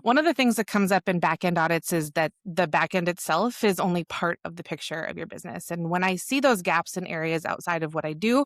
One of the things that comes up in backend audits is that the backend itself is only part of the picture of your business. And when I see those gaps in areas outside of what I do,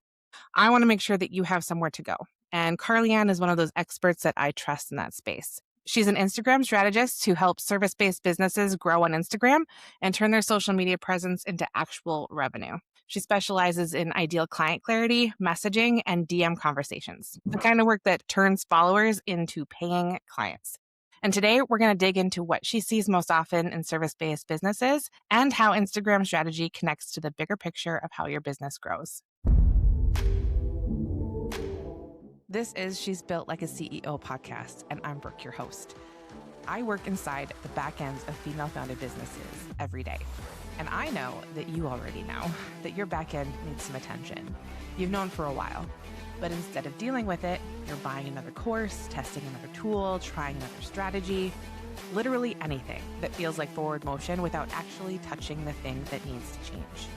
I want to make sure that you have somewhere to go. And Carlianne is one of those experts that I trust in that space. She's an Instagram strategist who helps service-based businesses grow on Instagram and turn their social media presence into actual revenue. She specializes in ideal client clarity, messaging, and DM conversations, the kind of work that turns followers into paying clients. And today, we're going to dig into what she sees most often in service-based businesses and how Instagram strategy connects to the bigger picture of how your business grows. This is She's Built Like a CEO podcast, and I'm Brooke, your host. I work inside the back ends of female-founded businesses every day. And I know that you already know that your back end needs some attention. You've known for a while. But instead of dealing with it, you're buying another course, testing another tool, trying another strategy, literally anything that feels like forward motion without actually touching the thing that needs to change.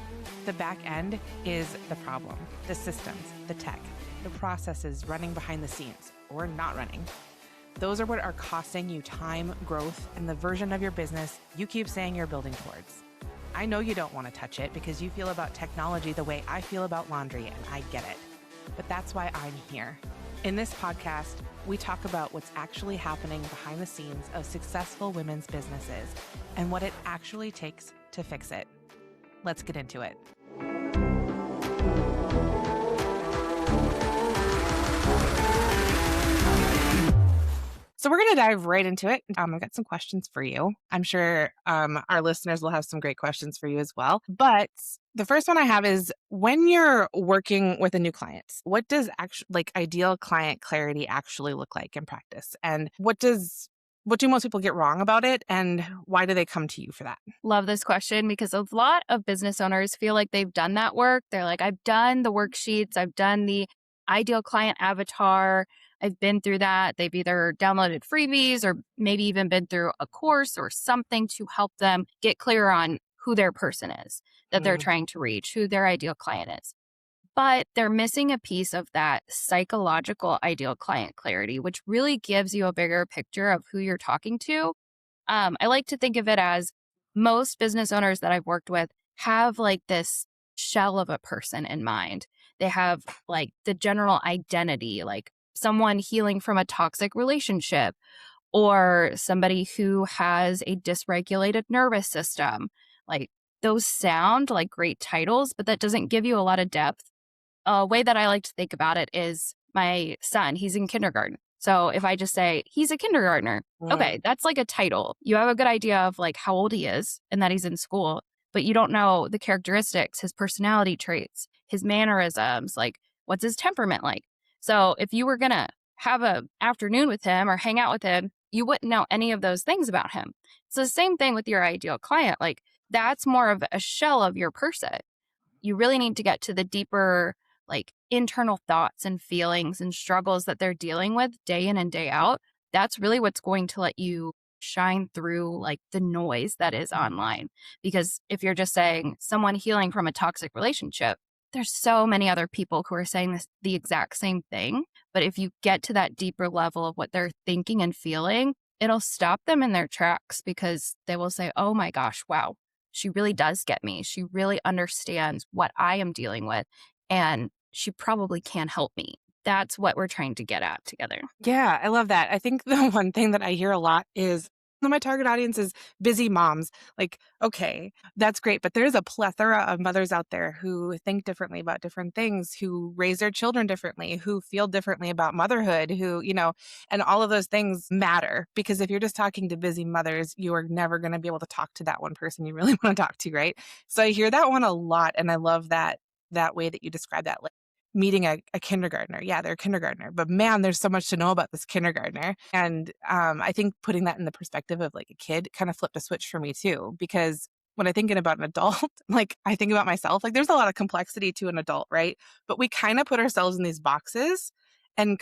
The back end is the problem. The systems, the tech, the processes running behind the scenes or not running. Those are what are costing you time, growth, and the version of your business you keep saying you're building towards. I know you don't want to touch it because you feel about technology the way I feel about laundry, and I get it. But that's why I'm here. In this podcast, we talk about what's actually happening behind the scenes of successful women's businesses and what it actually takes to fix it. Let's get into it. So we're going to dive right into it. I've got some questions for you. I'm sure our listeners will have some great questions for you as well. But the first one I have is, when you're working with a new client, what does ideal client clarity actually look like in practice? And what do most people get wrong about it? And why do they come to you for that? Love this question, because a lot of business owners feel like they've done that work. They're like, I've done the worksheets, I've done the ideal client avatar, I've been through that. They've either downloaded freebies or maybe even been through a course or something to help them get clear on who their person is that they're trying to reach, who their ideal client is. But they're missing a piece of that psychological ideal client clarity, which really gives you a bigger picture of who you're talking to. I like to think of it as, most business owners that I've worked with have like this shell of a person in mind. They have like the general identity, like someone healing from a toxic relationship, or somebody who has a dysregulated nervous system. Like, those sound like great titles, but that doesn't give you a lot of depth. A way that I like to think about it is my son, he's in kindergarten. So if I just say he's a kindergartner, okay, that's like a title. You have a good idea of like how old he is and that he's in school, but you don't know the characteristics, his personality traits, his mannerisms, like what's his temperament like. So if you were going to have an afternoon with him or hang out with him, you wouldn't know any of those things about him. It's the same thing with your ideal client. Like, that's more of a shell of your person. You really need to get to the deeper, like, internal thoughts and feelings and struggles that they're dealing with day in and day out. That's really what's going to let you shine through like the noise that is online. Because if you're just saying someone healing from a toxic relationship, there's so many other people who are saying the exact same thing. But if you get to that deeper level of what they're thinking and feeling, it'll stop them in their tracks, because they will say, oh my gosh, wow, she really does get me. She really understands what I am dealing with, and she probably can help me. That's what we're trying to get at together. Yeah, I love that. I think the one thing that I hear a lot is, my target audience is busy moms. Like, okay, that's great. But there's a plethora of mothers out there who think differently about different things, who raise their children differently, who feel differently about motherhood, who, and all of those things matter. Because if you're just talking to busy mothers, you are never going to be able to talk to that one person you really want to talk to, right? So I hear that one a lot. And I love that way that you describe that. Like, meeting a kindergartner. Yeah, they're a kindergartner, but man, there's so much to know about this kindergartner. And I think putting that in the perspective of like a kid kind of flipped a switch for me too, because when I'm thinking about an adult, like I think about myself, like there's a lot of complexity to an adult, right? But we kind of put ourselves in these boxes and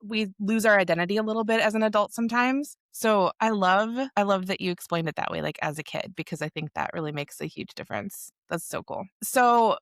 we lose our identity a little bit as an adult sometimes. So I love that you explained it that way, like as a kid, because I think that really makes a huge difference. That's so cool. So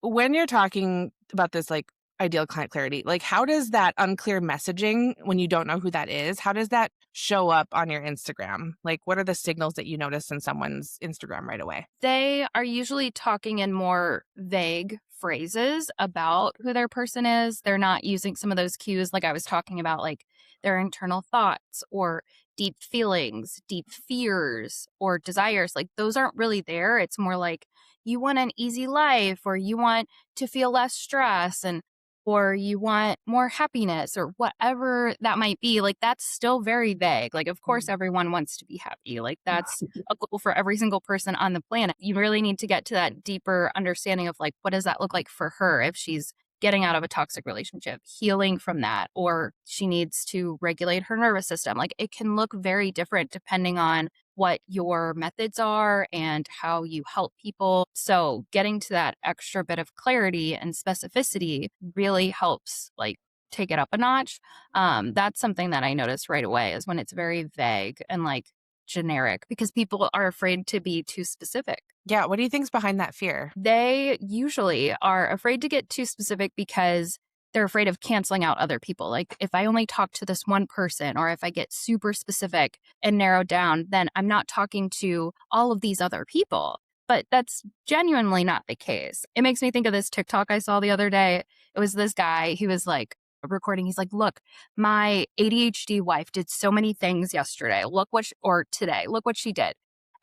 when you're talking about this, like ideal client clarity, like how does that unclear messaging, when you don't know who that is, how does that show up on your Instagram? Like, what are the signals that you notice in someone's Instagram right away? They are usually talking in more vague phrases about who their person is. They're not using some of those cues, like I was talking about, like their internal thoughts or deep feelings, deep fears, or desires. Like those aren't really there. It's more like you want an easy life, or you want to feel less stress, and or you want more happiness, or whatever that might be. Like that's still very vague. Like, of course, Mm. everyone wants to be happy. Like, that's a goal for every single person on the planet. You really need to get to that deeper understanding of like, what does that look like for her if she's getting out of a toxic relationship, healing from that, or she needs to regulate her nervous system. Like it can look very different depending on what your methods are and how you help people. So getting to that extra bit of clarity and specificity really helps like take it up a notch. That's something that I notice right away is when it's very vague and like generic because people are afraid to be too specific. Yeah, what do you think's behind that fear? They usually are afraid to get too specific because they're afraid of canceling out other people. Like, if I only talk to this one person, or if I get super specific and narrowed down, then I'm not talking to all of these other people. But that's genuinely not the case. It makes me think of this TikTok I saw the other day. It was this guy, he was like, recording. He's like, look, my ADHD wife did so many things yesterday. Look what, or today, look what she did.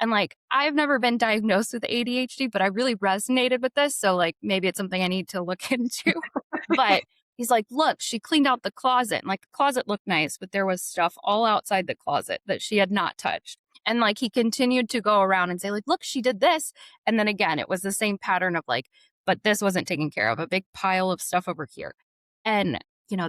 And like, I've never been diagnosed with ADHD, but I really resonated with this. So, like, maybe it's something I need to look into. But he's like, look, she cleaned out the closet. And like, the closet looked nice, but there was stuff all outside the closet that she had not touched. And like, he continued to go around and say, like, look, she did this. And then again, it was the same pattern of like, but this wasn't taken care of, a big pile of stuff over here. And,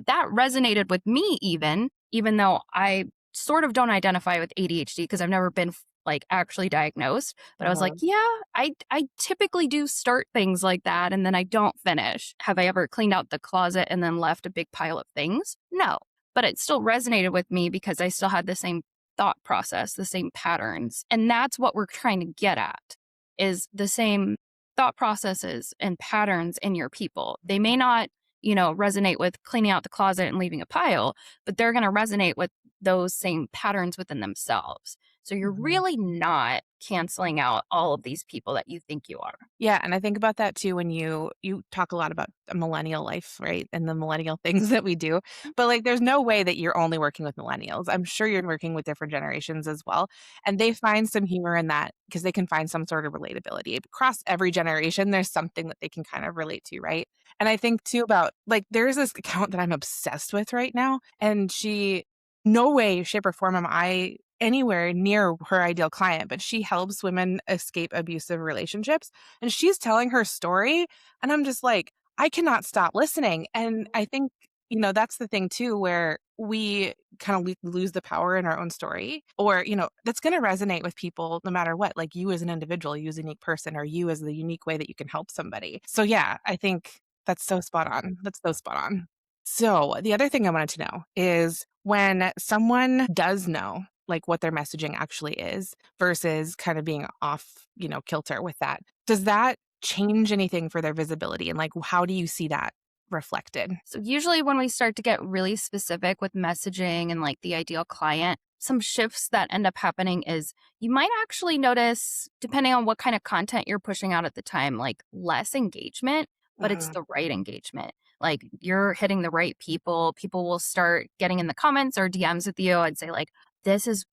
that resonated with me, even though I sort of don't identify with ADHD because I've never been like actually diagnosed. But I was like, Uh-huh. yeah, I typically do start things like that and then I don't finish. Have I ever cleaned out the closet and then left a big pile of things? No. But it still resonated with me because I still had the same thought process, the same patterns. And that's what we're trying to get at is the same thought processes and patterns in your people. They may not, resonate with cleaning out the closet and leaving a pile, but they're going to resonate with those same patterns within themselves. So you're Mhm. really not canceling out all of these people that you think you are. Yeah, and I think about that too when you talk a lot about a millennial life, right? And the millennial things that we do. But like there's no way that you're only working with millennials. I'm sure you're working with different generations as well. And they find some humor in that because they can find some sort of relatability. Across every generation, there's something that they can kind of relate to, right? And I think too about like there's this account that I'm obsessed with right now. And she no way, shape, or form am I anywhere near her ideal client, but she helps women escape abusive relationships and she's telling her story, and I'm just like, I cannot stop listening, and I think, that's the thing too where we kinda lose the power in our own story or, that's gonna resonate with people no matter what, like you as an individual, you as a unique person, or you as the unique way that you can help somebody. So, yeah, I think that's so spot on. That's so spot on. So, the other thing I wanted to know is when someone does know, like, what their messaging actually is versus kind of being off, kilter with that, does that change anything for their visibility? And, like, how do you see that reflected? So usually when we start to get really specific with messaging and like the ideal client, some shifts that end up happening is you might actually notice, depending on what kind of content you're pushing out at the time, like less engagement, but it's Mhm. the right engagement. Like you're hitting the right people. People will start getting in the comments or DMs with you and say like, this is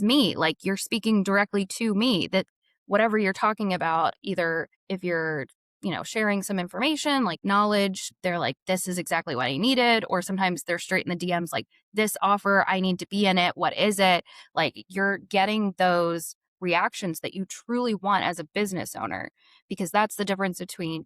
me. Like you're speaking directly to me. That whatever you're talking about, either if you're sharing some information like knowledge, they're like, this is exactly what I needed. Or sometimes they're straight in the DMs, like, this offer, I need to be in it. What is it? Like, you're getting those reactions that you truly want as a business owner, because that's the difference between,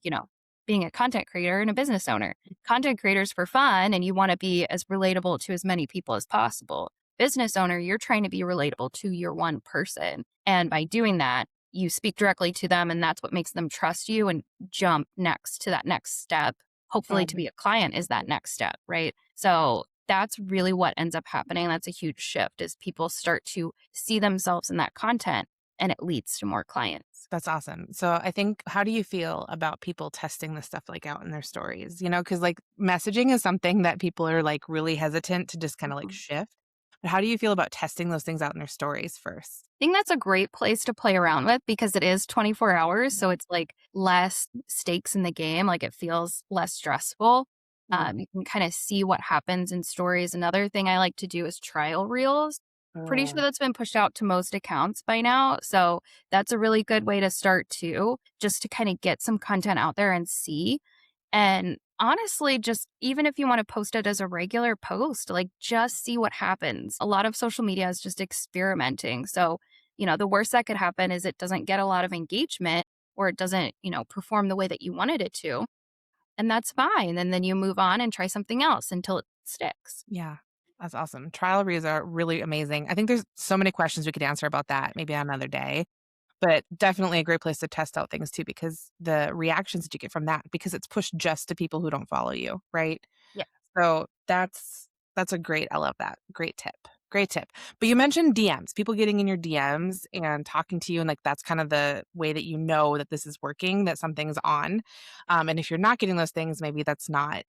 being a content creator and a business owner. Content creators for fun, and you want to be as relatable to as many people as possible. Business owner, you're trying to be relatable to your one person. And by doing that, you speak directly to them, and that's what makes them trust you and jump next to that next step. Hopefully, to Mhm. be a client is that next step, right? So that's really what ends up happening. That's a huge shift as people start to see themselves in that content, and it leads to more clients. That's awesome. So I think how do you feel about people testing this stuff, like, out in their stories? Because like, messaging is something that people are, like, really hesitant to just kinda, like, Mhm. shift. But how do you feel about testing those things out in their stories first? I think that's a great place to play around with because it is 24 hours. So it's like less stakes in the game. Like it feels less stressful. Mm. You can kind of see what happens in stories. Another thing I like to do is trial reels. Pretty sure Oh, that's been pushed out to most accounts by now. So that's a really good way to start too, just to kind of get some content out there and see. And honestly, just even if you want to post it as a regular post, like just see what happens. A lot of social media is just experimenting. So, the worst that could happen is it doesn't get a lot of engagement or it doesn't, perform the way that you wanted it to. And that's fine. And then you move on and try something else until it sticks. yeah. That's awesome. Trial reads are really amazing. I think there's so many questions we could answer about that maybe on another day. But definitely a great place to test out things too, because the reactions that you get from that, because it's pushed just to people who don't follow you, right? Yeah. So that's a great I love that. Great tip. Great tip. But you mentioned DMs, people getting in your DMs and talking to you, and like that's kind of the way that you know that this is working, that something's on. And if you're not getting those things, maybe that's not,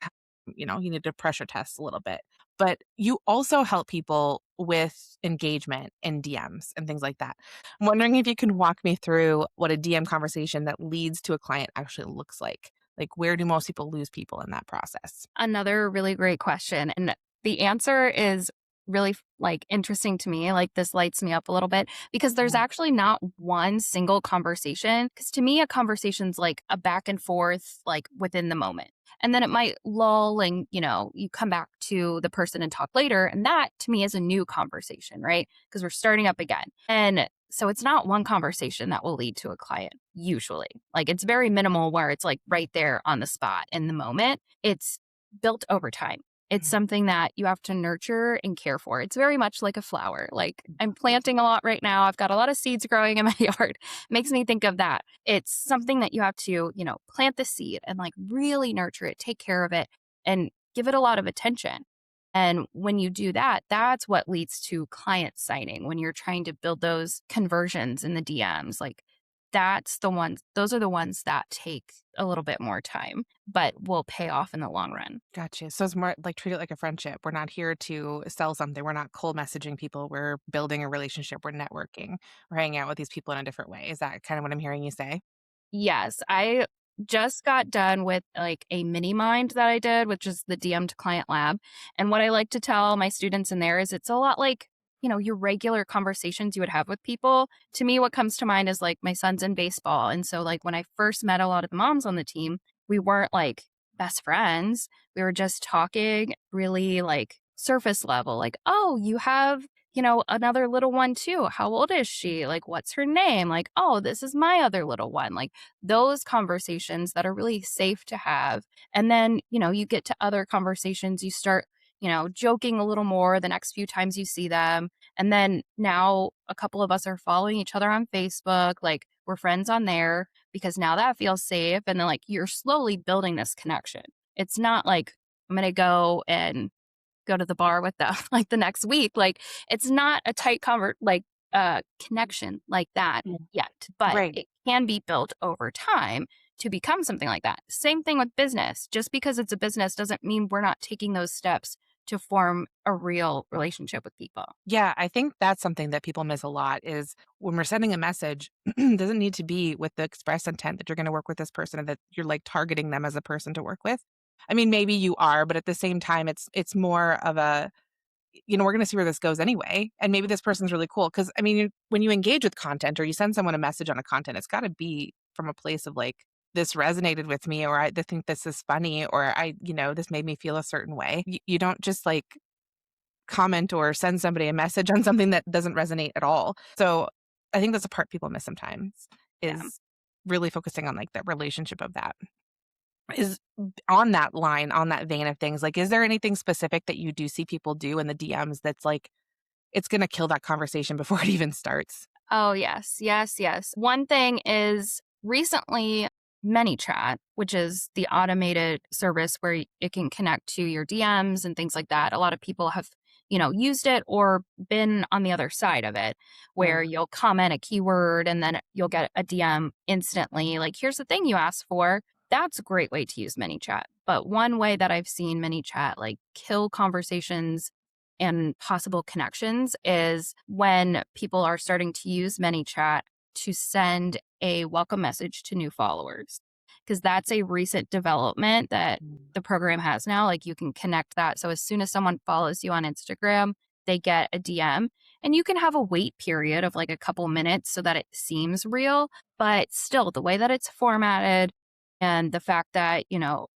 you need to pressure test a little bit. But you also help people with engagement in DMs and things like that. I'm wondering if you can walk me through what a DM conversation that leads to a client actually looks like. Like, where do most people lose people in that process? Another really great question. And the answer is really like interesting to me. Like this lights me up a little bit because there's Yeah. actually not one single conversation. Because to me, a conversation's like a back and forth, like within the moment. And then it might lull and, you come back to the person and talk later. And that to me is a new conversation, right? Because we're starting up again. And so it's not one conversation that will lead to a client, usually. Like it's very minimal where it's like right there on the spot in the moment. It's built over time. It's Mm. something that you have to nurture and care for. It's very much like a flower. Like I'm planting a lot right now. I've got a lot of seeds growing in my yard. Makes me think of that. It's something that you have to, plant the seed and like really nurture it, take care of it, and give it a lot of attention. And when you do that, that's what leads to client signing when you're trying to build those conversions in the DMs. Like those are the ones that take a little bit more time, but will pay off in the long run. Gotcha. So it's more like treat it like a friendship. We're not here to sell something. We're not cold messaging people. We're building a relationship. We're networking. We're hanging out with these people in a different way. Is that kind of what I'm hearing you say? Yes, I just got done with like a mini mind that I did, which is the DM to client lab. And what I like to tell my students in there is it's a lot like, your regular conversations you would have with people. To me, what comes to mind is like my son's in baseball. And so, like, when I first met a lot of the moms on the team, we weren't like best friends. We were just talking really like surface level, like, oh, you have another little one too. How old is she? Like, what's her name? Like, oh, this is my other little one. Like, those conversations that are really safe to have. And then, you get to other conversations, you start, joking a little more the next few times you see them. And then now a couple of us are following each other on Facebook. Like, we're friends on there because now that feels safe. And then, like, you're slowly building this connection. It's not like I'm going to go to the bar with them like the next week. Like it's not a tight connection like that Yeah. yet, but Right. it can be built over time to become something like that. Same thing with business. Just because it's a business doesn't mean we're not taking those steps to form a real relationship with people. Yeah, I think that's something that people miss a lot is when we're sending a message, doesn't need to be with the express intent that you're going to work with this person and that you're like targeting them as a person to work with. I mean, maybe you are, but at the same time, it's more of a we're going to see where this goes anyway. And maybe this person's really cool. Cause I mean, when you engage with content or you send someone a message on a content, it's got to be from a place of like, this resonated with me, or I think this is funny, or this made me feel a certain way. You don't just like comment or send somebody a message on something that doesn't resonate at all. So I think that's a part people miss sometimes Yeah. is really focusing on like that relationship of that. Is on that line, on that vein of things, like, is there anything specific that you do see people do in the DMs that's like, it's gonna kill that conversation before it even starts? Oh, yes. Yes, yes. One thing is recently ManyChat, which is the automated service where it can connect to your DMs and things like that. A lot of people have, used it or been on the other side of it Oh, where you'll comment a keyword and then you'll get a DM instantly. Like, here's the thing you asked for. That's a great way to use ManyChat. But one way that I've seen ManyChat like kill conversations and possible connections is when people are starting to use ManyChat to send a welcome message to new followers. Because that's a recent development that Mm. the program has now. Like you can connect that. So as soon as someone follows you on Instagram, they get a DM and you can have a wait period of like a couple minutes so that it seems real. But still, the way that it's formatted and the fact that,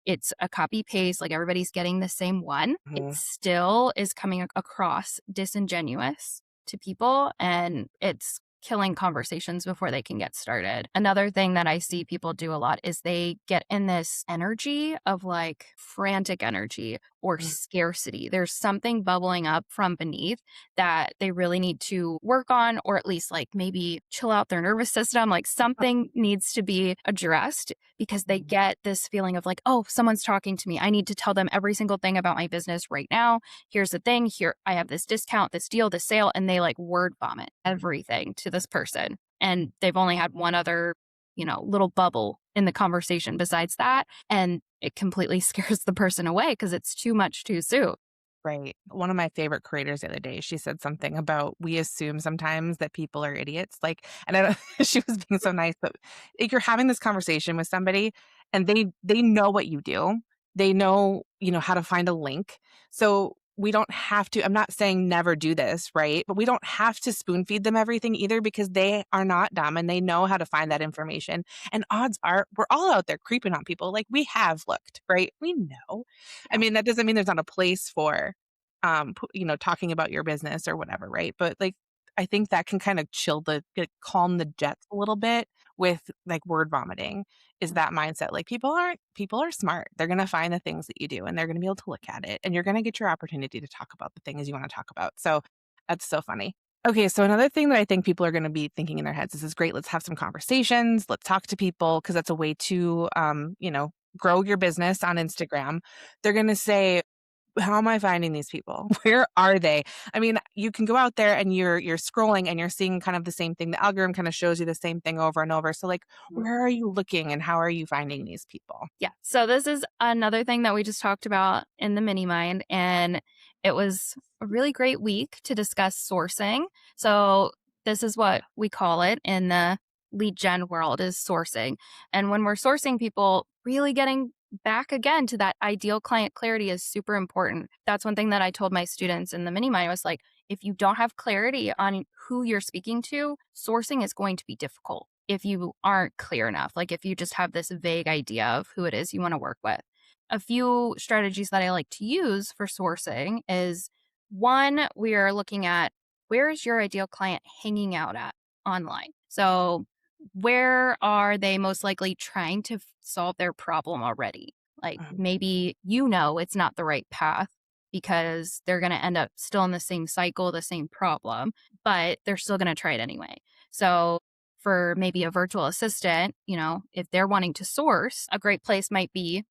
it's a copy paste, like everybody's getting the same one, it Mhm. still is coming across disingenuous to people and it's killing conversations before they can get started. Another thing that I see people do a lot is they get in this energy of like frantic energy or Mm. scarcity. There's something bubbling up from beneath that they really need to work on, or at least like maybe chill out their nervous system. Like something needs to be addressed because they Mhm. get this feeling of like, oh, someone's talking to me. I need to tell them every single thing about my business right now. Here's the thing. Here, I have this discount, this deal, this sale. And they like word vomit everything to this person. And they've only had one other, little bubble in the conversation besides that. And it completely scares the person away because it's too much too soon. Right. One of my favorite creators the other day, she said something about we assume sometimes that people are idiots. Like, and I don't, she was being so nice, but if you're having this conversation with somebody and they know what you do, they know, how to find a link. So we don't have to, I'm not saying never do this, right? But we don't have to spoon feed them everything either because they are not dumb and they know how to find that information. And odds are we're all out there creeping on people. Like we have looked, right? We know. I Yeah. mean, that doesn't mean there's not a place for talking about your business or whatever, right? But like, I think that can kind of calm the jets a little bit with like word vomiting is that mindset. Like people are smart. They're going to find the things that you do and they're going to be able to look at it and you're going to get your opportunity to talk about the things you want to talk about. So that's so funny. Okay, so another thing that I think people are going to be thinking in their heads is, this is great. Let's have some conversations. Let's talk to people because that's a way to, grow your business on Instagram. They're going to say, how am I finding these people? Where are they? I mean, you can go out there and you're scrolling and you're seeing kind of the same thing. The algorithm kind of shows you the same thing over and over. So like, where are you looking and how are you finding these people? Yeah. So this is another thing that we just talked about in the mini mind. And it was a really great week to discuss sourcing. So this is what we call it in the lead gen world is sourcing. And when we're sourcing people, really getting back again to that ideal client clarity is super important. That's one thing that I told my students in the mini mind was like, if you don't have clarity on who you're speaking to, sourcing is going to be difficult if you aren't clear enough. Like if you just have this vague idea of who it is you want to work with. A few strategies that I like to use for sourcing is one, we are looking at where is your ideal client hanging out at online? So, where are they most likely trying to solve their problem already? Like Mhm. maybe it's not the right path because they're going to end up still in the same cycle, the same problem, but they're still going to try it anyway. So, for maybe a virtual assistant, if they're wanting to source, a great place might be,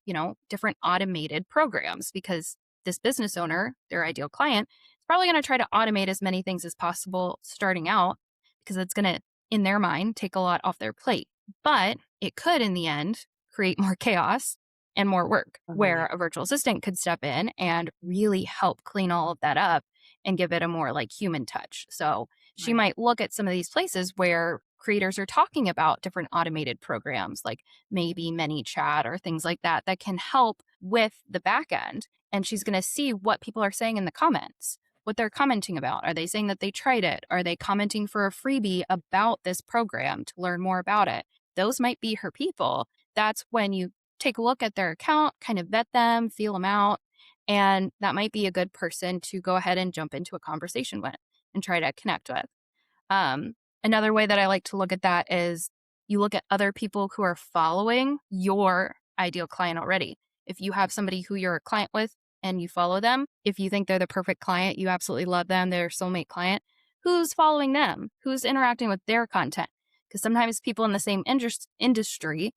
different automated programs because this business owner, their ideal client, is probably going to try to automate as many things as possible starting out because it's going to, in their mind, take a lot off their plate. But it could, in the end, create more chaos and more work where Mhm. a virtual assistant could step in and really help clean all of that up and give it a more like human touch. So she Right. might look at some of these places where creators are talking about different automated programs like maybe ManyChat or things like that that can help with the back end. And she's going to see what people are saying in the comments, what they're commenting about. Are they saying that they tried it? Are they commenting for a freebie about this program to learn more about it? Those might be her people. That's when you take a look at their account, kind of vet them, feel them out. And that might be a good person to go ahead and jump into a conversation with and try to connect with. Um, Another way that I like to look at that is you look at other people who are following your ideal client already. If you have somebody who you're a client with and you follow them, if you think they're the perfect client, you absolutely love them, they're a soulmate client, who's following them? Who's interacting with their content? Because sometimes people in the same industry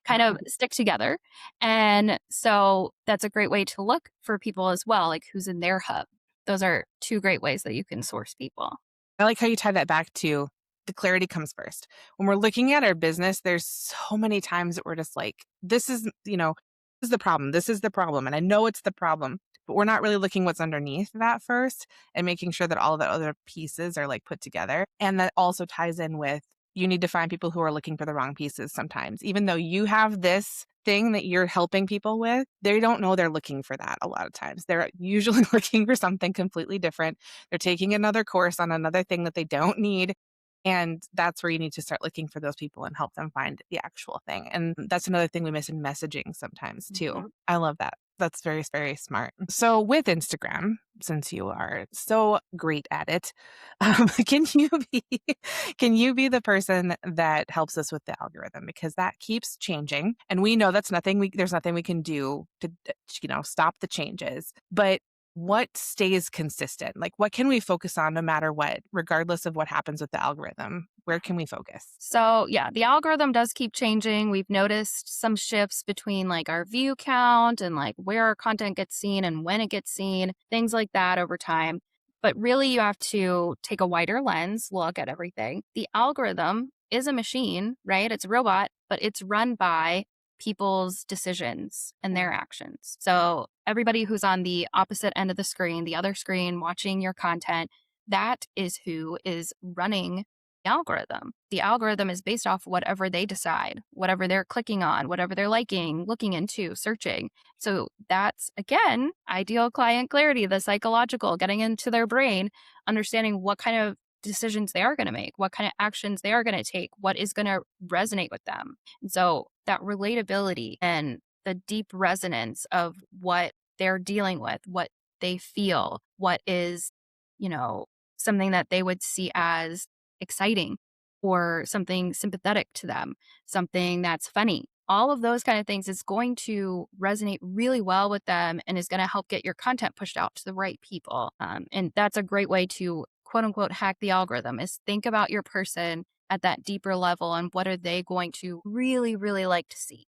kind of stick together. And so that's a great way to look for people as well, like who's in their hub. Those are two great ways that you can source people. I like how you tie that back to the clarity comes first. When we're looking at our business, there's so many times that we're just like, this is the problem. This is the problem. And I know it's the problem. but we're not really looking what's underneath that first and making sure that all of the other pieces are like put together. And that also ties in with you need to find people who are looking for the wrong pieces sometimes. Even though you have this thing that you're helping people with, they don't know they're looking for that a lot of times. They're usually looking for something completely different. They're taking another course on another thing that they don't need. And that's where you need to start looking for those people and help them find the actual thing. And that's another thing we miss in messaging sometimes too. Mhm. I love that. That's very, very smart. So with Instagram, since you are so great at it, can you be can you be the person that helps us with the algorithm because that keeps changing, and we know that's nothing we there's nothing we can do to stop the changes. But what stays consistent? Like what can we focus on no matter what, regardless of what happens with the algorithm? Where can we focus? So, yeah, the algorithm does keep changing. We've noticed some shifts between like our view count and like where our content gets seen and when it gets seen, things like that over time. But really, you have to take a wider lens, look at everything. The algorithm is a machine, right? It's a robot, but it's run by people's decisions and their actions. So, everybody who's on the opposite end of the screen, the other screen watching your content, that is who is running the algorithm. The algorithm is based off whatever they decide, whatever they're clicking on, whatever they're liking, looking into, searching. So that's again, ideal client clarity, the psychological, getting into their brain, understanding what kind of decisions they are going to make, what kind of actions they are going to take, what is going to resonate with them. And so that relatability and the deep resonance of what they're dealing with, what they feel, what is, you know, something that they would see as exciting or something sympathetic to them, something that's funny. All of those kind of things is going to resonate really well with them and is going to help get your content pushed out to the right people. And that's a great way to quote unquote hack the algorithm is think about your person at that deeper level and what are they going to really, really like to see.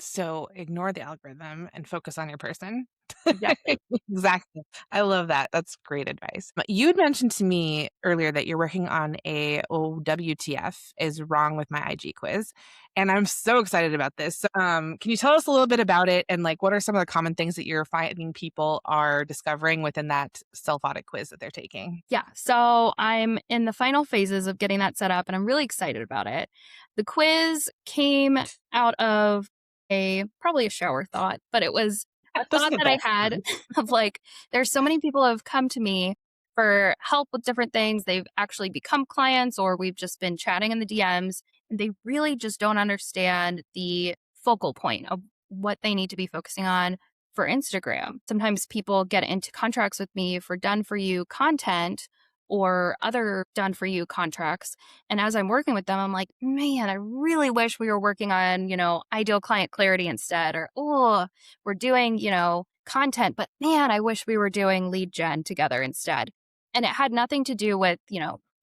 So ignore the algorithm and focus on your person. Exactly. Exactly. I love that. That's great advice. But you had mentioned to me earlier that you're working on a WTF is wrong with my IG quiz. And I'm so excited about this. Can you tell us a little bit about it and like what are some of the common things that you're finding people are discovering within that self-audit quiz that they're taking? Yeah. So I'm in the final phases of getting that set up and I'm really excited about it. The quiz came out of probably a shower thought, but it was a Those are thought the that I best had ones. of like, there's so many people who have come to me for help with different things. They've actually become clients or we've just been chatting in the DMs and they really just don't understand the focal point of what they need to be focusing on for Instagram. Sometimes people get into contracts with me for done for you content or other done for you contracts. And as I'm working with them, I'm like, man, I really wish we were working on, ideal client clarity instead. Or, oh, we're doing, content, but man, I wish we were doing lead gen together instead. And it had nothing to do with,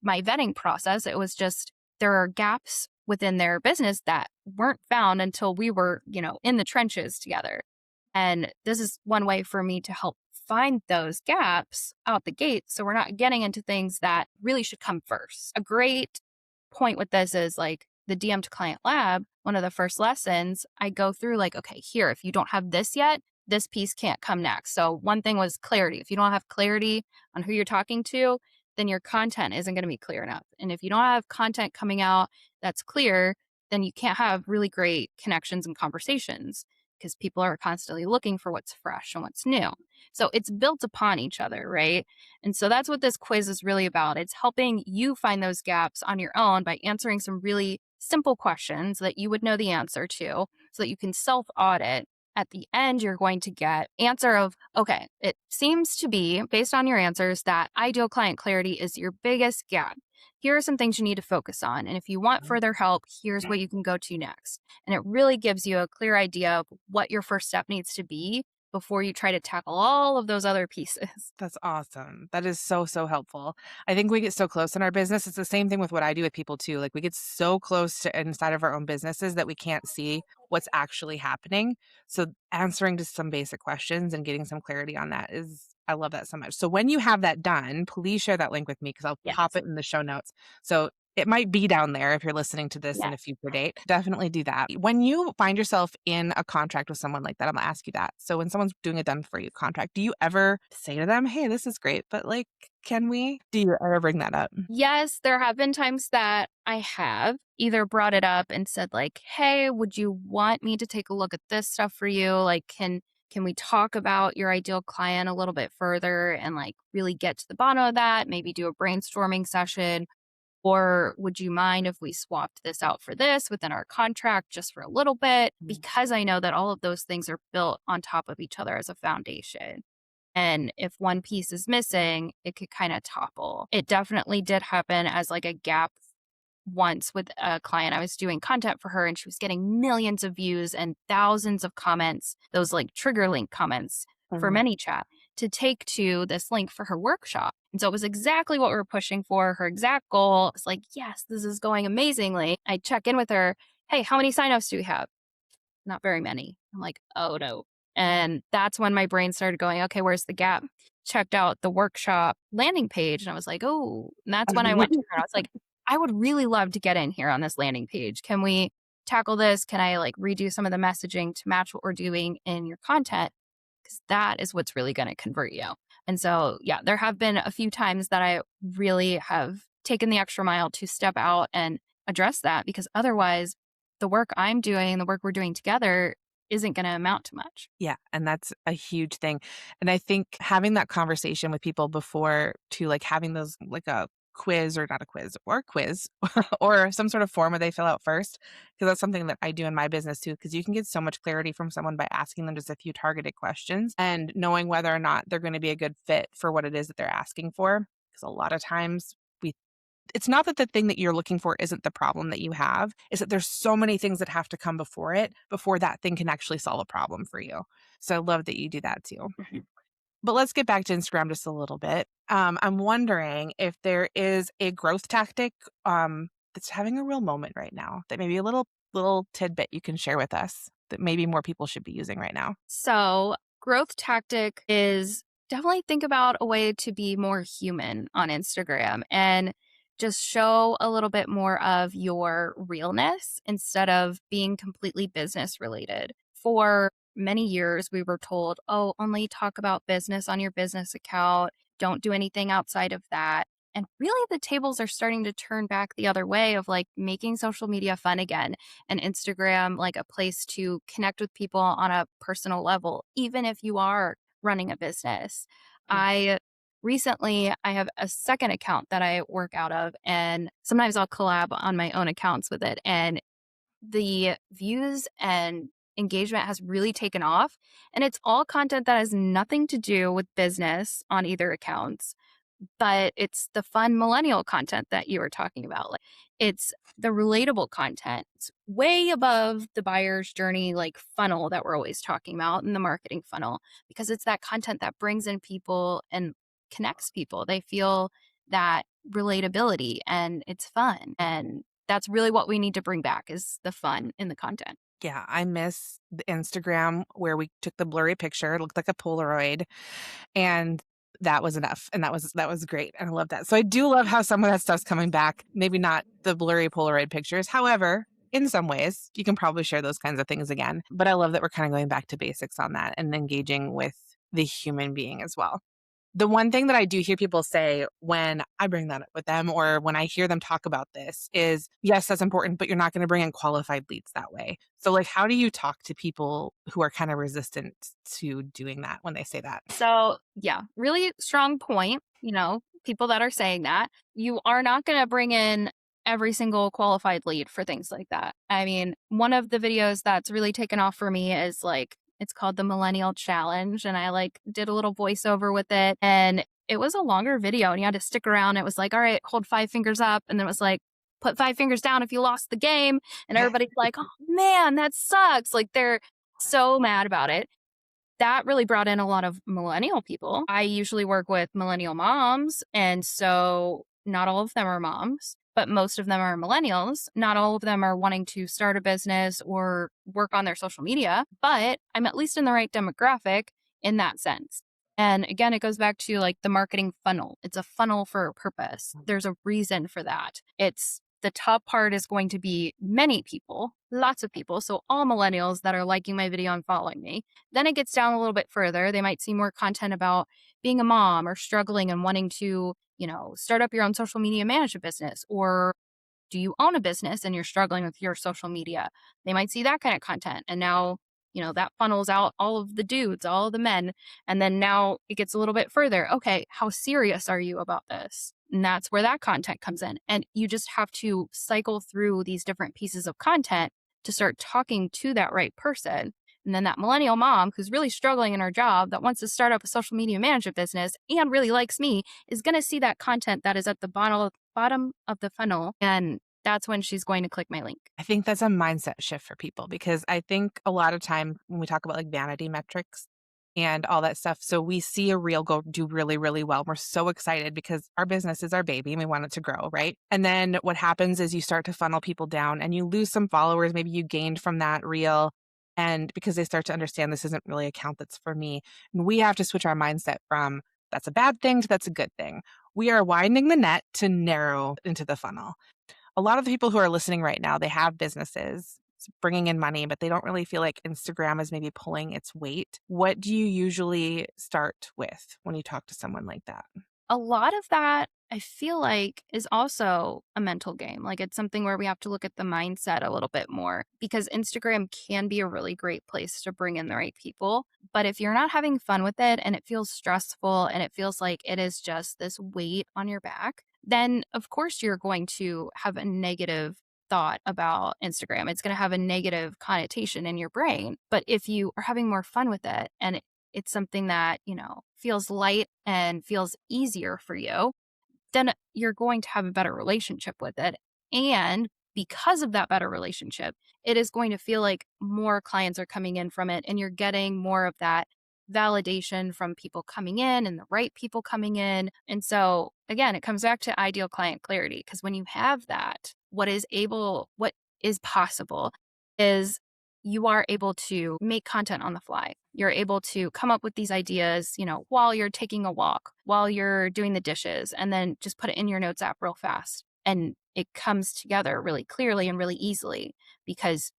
my vetting process. It was just there are gaps within their business that weren't found until we were, in the trenches together. And this is one way for me to help find those gaps out the gate. So we're not getting into things that really should come first. A great point with this is like the DM to client lab. One of the first lessons I go through, like, okay, here, if you don't have this yet, this piece can't come next. So one thing was clarity. If you don't have clarity on who you're talking to, then your content isn't going to be clear enough. And if you don't have content coming out that's clear, then you can't have really great connections and conversations because people are constantly looking for what's fresh and what's new. So it's built upon each other, right? And so that's what this quiz is really about. It's helping you find those gaps on your own by answering some really simple questions that you would know the answer to so that you can self audit. At the end, you're going to get answer of, okay, it seems to be based on your answers that ideal client clarity is your biggest gap. Here are some things you need to focus on. And if you want further help, here's what you can go to next. And it really gives you a clear idea of what your first step needs to be before you try to tackle all of those other pieces. That's awesome. That is so, so helpful. I think we get so close in our business. It's the same thing with what I do with people too. Like we get so close to inside of our own businesses that we can't see what's actually happening. So answering just some basic questions and getting some clarity on that is I love that so much. So when you have that done, please share that link with me because I'll pop Yes. it in the show notes. So It might be down there if you're listening to this in a Yes. future date. Definitely do that. When you find yourself in a contract with someone like that, I'm gonna ask you that. So when someone's doing a done for you contract, do you ever say to them, "Hey, this is great, but like, can we?" Do you ever bring that up? Yes, there have been times that I have either brought it up and said like, "Hey, would you want me to take a look at this stuff for you? Like, can we talk about your ideal client a little bit further and like really get to the bottom of that? Maybe do a brainstorming session, or would you mind if we swapped this out for this within our contract just for a little bit?" Mm. Because I know that all of those things are built on top of each other as a foundation. And if one piece is missing, it could kind of topple. It definitely did happen as like a gap once with a client. I was doing content for her and she was getting millions of views and thousands of comments, those like trigger link comments for Mhm. ManyChat to take to this link for her workshop. And so it was exactly what we were pushing for, her exact goal. It's like, yes, this is going amazingly. I check in with her. Hey, how many signups do we have? Not very many. I'm like, oh no. And that's when my brain started going, okay, where's the gap? Checked out the workshop landing page and I was like, oh, and that's when I went to her. I was like, I would really love to get in here on this landing page. Can we tackle this? Can I like redo some of the messaging to match what we're doing in your content? Because that is what's really going to convert you. And so, yeah, there have been a few times that I really have taken the extra mile to step out and address that because otherwise, the work I'm doing, the work we're doing together isn't going to amount to much. Yeah, and that's a huge thing. And I think having that conversation with people before to like having those like a quiz or not a quiz or a quiz or some sort of form where they fill out first, because that's something that I do in my business too, because you can get so much clarity from someone by asking them just a few targeted questions and knowing whether or not they're going to be a good fit for what it is that they're asking for. Because a lot of times we it's not that the thing that you're looking for isn't the problem that you have, is that there's so many things that have to come before it, before that thing can actually solve a problem for you. So I love that you do that too. Mhm. But let's get back to Instagram just a little bit. I'm wondering if there is a growth tactic that's having a real moment right now that maybe a little tidbit you can share with us that maybe more people should be using right now. So, growth tactic is definitely think about a way to be more human on Instagram and just show a little bit more of your realness instead of being completely business related. For many years, we were told, oh, only talk about business on your business account. Don't do anything outside of that. And really, the tables are starting to turn back the other way of like making social media fun again and Instagram like a place to connect with people on a personal level, even if you are running a business. Yeah. I I have a second account that I work out of, and sometimes I'll collab on my own accounts with it. And the views and engagement has really taken off. And it's all content that has nothing to do with business on either accounts, but it's the fun millennial content that you were talking about. Like it's the relatable content. It's way above the buyer's journey like funnel that we're always talking about in the marketing funnel because it's that content that brings in people and connects people. They feel that relatability and it's fun. And that's really what we need to bring back is the fun in the content. Yeah, I miss the Instagram where we took the blurry picture. It looked like a Polaroid. And that was enough, and that was great, and I love that. So I do love how some of that stuff's coming back, maybe not the blurry Polaroid pictures. However, in some ways, you can probably share those kinds of things again. But I love that we're kinda going back to basics on that and engaging with the human being as well. The one thing that I do hear people say when I bring that up with them or when I hear them talk about this is, yes, that's important, but you're not gonna bring in qualified leads that way. So, like, how do you talk to people who are kinda resistant to doing that when they say that? So, yeah, really strong point. People that are saying that you are not going to bring in every single qualified lead for things like that. I mean, one of the videos that's really taken off for me is like, it's called the Millennial Challenge. And I like did a little voiceover with it. And it was a longer video and you had to stick around. It was like, all right, hold 5 fingers up. And then it was like, put 5 fingers down if you lost the game. And everybody's like, oh man, that sucks. Like they're so mad about it. That really brought in a lot of millennial people. I usually work with millennial moms, and so not all of them are moms, but most of them are millennials. Not all of them are wanting to start a business or work on their social media, but I'm at least in the right demographic in that sense. And again, it goes back to like the marketing funnel. It's a funnel for a purpose. There's a reason for that. It's the top part is going to be many people, lots of people. So all millennials that are liking my video and following me. Then it gets down a little bit further. They might see more content about being a mom or struggling and wanting to, start up your own social media management business, or do you own a business and you're struggling with your social media? They might see that kind of content. And now, that funnels out all of the dudes, all of the men. And then now it gets a little bit further. Okay, how serious are you about this? And that's where that content comes in. And you just have to cycle through these different pieces of content to start talking to that right person. And then that millennial mom who's really struggling in her job that wants to start up a social media management business and really likes me is going to see that content that is at the bottom of the funnel. And that's when she's going to click my link. I think that's a mindset shift for people because I think a lot of time when we talk about like vanity metrics and all that stuff, so we see a reel go do really, really well. We're so excited because our business is our baby and we want it to grow, right? And then what happens is you start to funnel people down and you lose some followers. Maybe you gained from that reel. And because they start to understand this isn't really a account that's for me. And we have to switch our mindset from that's a bad thing to that's a good thing. We are widening the net to narrow into the funnel. A lot of the people who are listening right now, they have businesses bringing in money, but they don't really feel like Instagram is maybe pulling its weight. What do you usually start with when you talk to someone like that? A lot of that I feel like is also a mental game. Like it's something where we have to look at the mindset a little bit more because Instagram can be a really great place to bring in the right people. But if you're not having fun with it and it feels stressful and it feels like it is just this weight on your back, then of course you're going to have a negative thought about Instagram. It's going to have a negative connotation in your brain. But if you are having more fun with it and it's something that, feels light and feels easier for you, then you're going to have a better relationship with it. And because of that better relationship, it is going to feel like more clients are coming in from it and you're getting more of that validation from people coming in and the right people coming in. And so again, it comes back to ideal client clarity because when you have that, what is possible is you are able to make content on the fly. You're able to come up with these ideas, while you're taking a walk, while you're doing the dishes, and then just put it in your notes app real fast. And it comes together really clearly and really easily because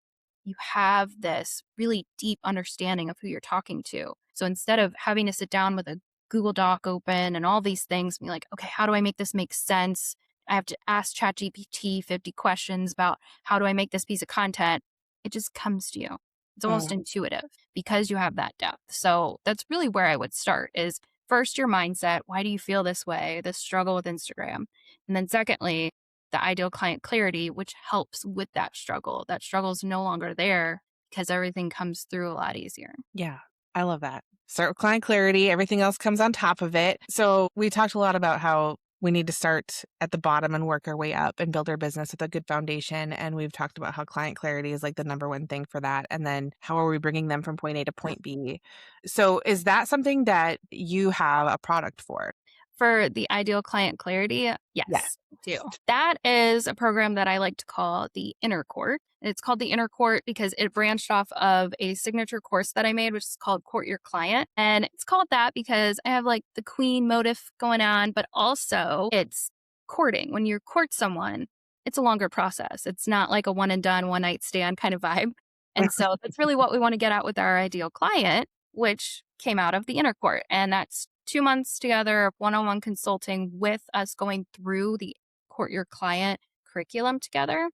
you have this really deep understanding of who you're talking to. So instead of having to sit down with a Google Doc open and all these things, be like, okay, how do I make this make sense? I have to ask ChatGPT 50 questions about how do I make this piece of content. It just comes to you. It's almost Oh, intuitive because you have that depth. So that's really where I would start is first your mindset. Why do you feel this way? This struggle with Instagram. And then secondly, the ideal client clarity, which helps with that struggle. That struggle is no longer there because everything comes through a lot easier. yeah. I love that. Start with client clarity. Everything else comes on top of it. So we talked a lot about how we need to start at the bottom and work our way up and build our business with a good foundation. And we've talked about how client clarity is like the number one thing for that. And then how are we bringing them from point A to point B? So is that something that you have a product for? For the ideal client clarity, Yeah. yes, I do. That is a program that I like to call the Inner Court. It's called the Inner Court because it branched off of a signature course that I made, which is called Court Your Client. And it's called that because I have like the queen motif going on, but also it's courting. When you court someone, it's a longer process. It's not like a one and done, one night stand kind of vibe. And so that's really what we want to get at with our ideal client, which came out of the Inner Court. And that's 2 months together of one-on-one consulting with us going through the Court Your Client curriculum together.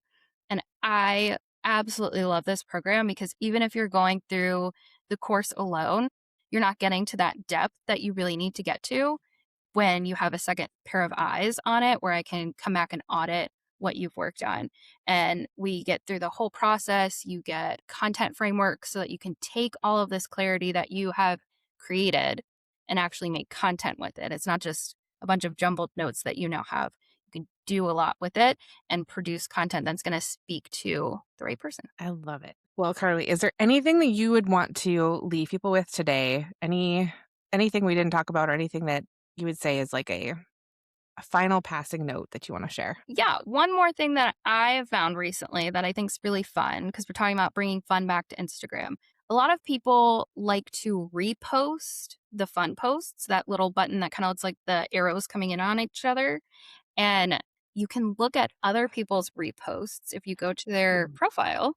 And I absolutely love this program because even if you're going through the course alone, you're not getting to that depth that you really need to get to when you have a second pair of eyes on it where I can come back and audit what you've worked on. And we get through the whole process. You get content framework so that you can take all of this clarity that you have created and actually make content with it. It's not just a bunch of jumbled notes that you now have. You can do a lot with it and produce content that's going to speak to the right person. I love it. Well, Carly, is there anything that you would want to leave people with today? Anything we didn't talk about or anything that you would say is like a final passing note that you want to share? Yeah, one more thing that I have found recently that I think is really fun because we're talking about bringing fun back to Instagram. A lot of people like to repost the fun posts, that little button that kind of looks like the arrows coming in on each other. And you can look at other people's reposts if you go to their Mm. profile.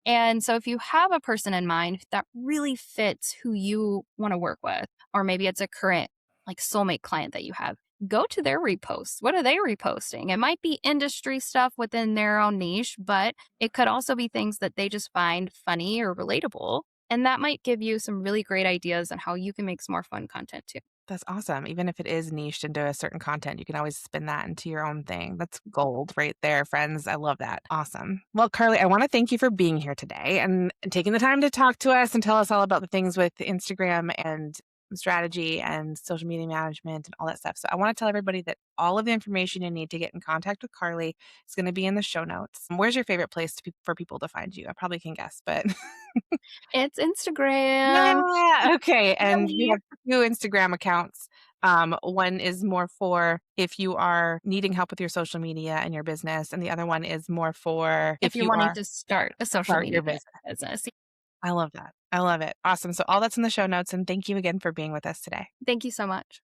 And so if you have a person in mind that really fits who you want to work with, or maybe it's a current like soulmate client that you have, go to their reposts. What are they reposting? It might be industry stuff within their own niche, but it could also be things that they just find funny or relatable. And that might give you some really great ideas on how you can make some more fun content too. That's awesome. Even if it is niched into a certain content, you can always spin that into your own thing. That's gold right there, friends. I love that. Awesome. Well, Carly, I want to thank you for being here today and taking the time to talk to us and tell us all about the things with Instagram and strategy and social media management and all that stuff. So I want to tell everybody that all of the information you need to get in contact with Carly is going to be in the show notes. Where's your favorite place for people to find you? I probably can guess, but It's Instagram. yeah, okay, and we Really, have 2 Instagram accounts. One is more for if you are needing help with your social media and your business, and the other one is more for if if you're you wanting are to start a social start media your business. business. I love that. I love it. Awesome. So all that's in the show notes, and thank you again for being with us today. Thank you so much.